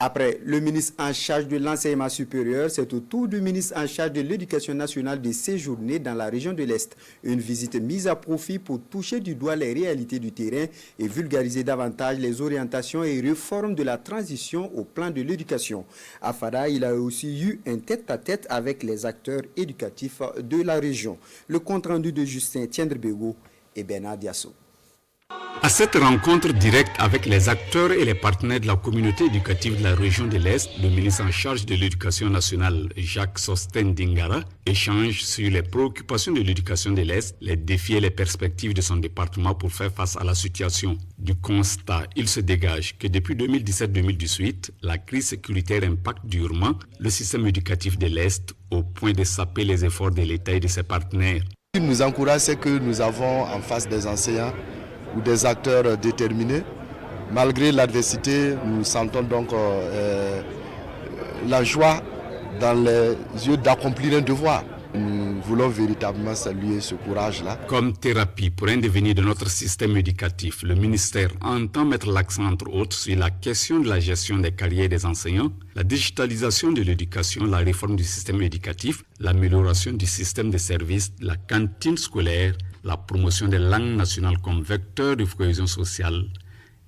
Après le ministre en charge de l'enseignement supérieur, c'est au tour du ministre en charge de l'éducation nationale de séjourner dans la région de l'Est. Une visite mise à profit pour toucher du doigt les réalités du terrain et vulgariser davantage les orientations et réformes de la transition au plan de l'éducation. À Fada, il a aussi eu un tête-à-tête avec les acteurs éducatifs de la région. Le compte-rendu de Justin Tiendrebego et Bernard Diasso. À cette rencontre directe avec les acteurs et les partenaires de la communauté éducative de la région de l'Est, le ministre en charge de l'éducation nationale, Jacques Sostène Dingara, échange sur les préoccupations de l'éducation de l'Est, les défis et les perspectives de son département pour faire face à la situation. Du constat, il se dégage que depuis 2017-2018, la crise sécuritaire impacte durement le système éducatif de l'Est au point de saper les efforts de l'État et de ses partenaires. Ce qui nous encourage, c'est que nous avons en face des enseignants ou des acteurs déterminés. Malgré l'adversité, nous sentons donc la joie dans les yeux d'accomplir un devoir. Nous voulons véritablement saluer ce courage-là. Comme thérapie pour un devenir de notre système éducatif, le ministère entend mettre l'accent entre autres sur la question de la gestion des carrières des enseignants, la digitalisation de l'éducation, la réforme du système éducatif, l'amélioration du système de services, la cantine scolaire, la promotion des langues nationales comme vecteur de cohésion sociale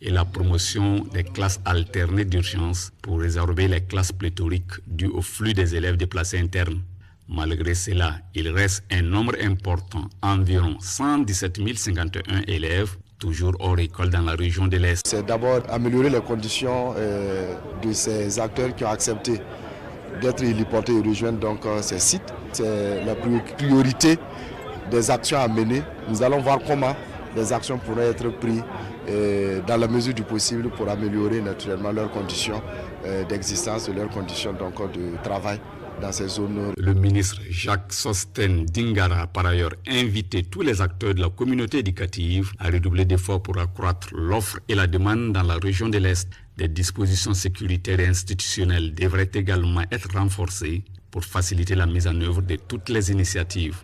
et la promotion des classes alternées d'urgence pour résorber les classes pléthoriques dues au flux des élèves déplacés internes. Malgré cela, il reste un nombre important, environ 117 051 élèves, toujours hors école dans la région de l'Est. C'est d'abord améliorer les conditions de ces acteurs qui ont accepté d'être héliportés et rejoindre donc ces sites. C'est la priorité des actions à mener. Nous allons voir comment des actions pourraient être prises dans la mesure du possible pour améliorer naturellement leurs conditions d'existence et leurs conditions donc, de travail dans ces zones. Le ministre Jacques Sostène Dingara a par ailleurs invité tous les acteurs de la communauté éducative à redoubler d'efforts pour accroître l'offre et la demande dans la région de l'Est. Des dispositions sécuritaires et institutionnelles devraient également être renforcées pour faciliter la mise en œuvre de toutes les initiatives.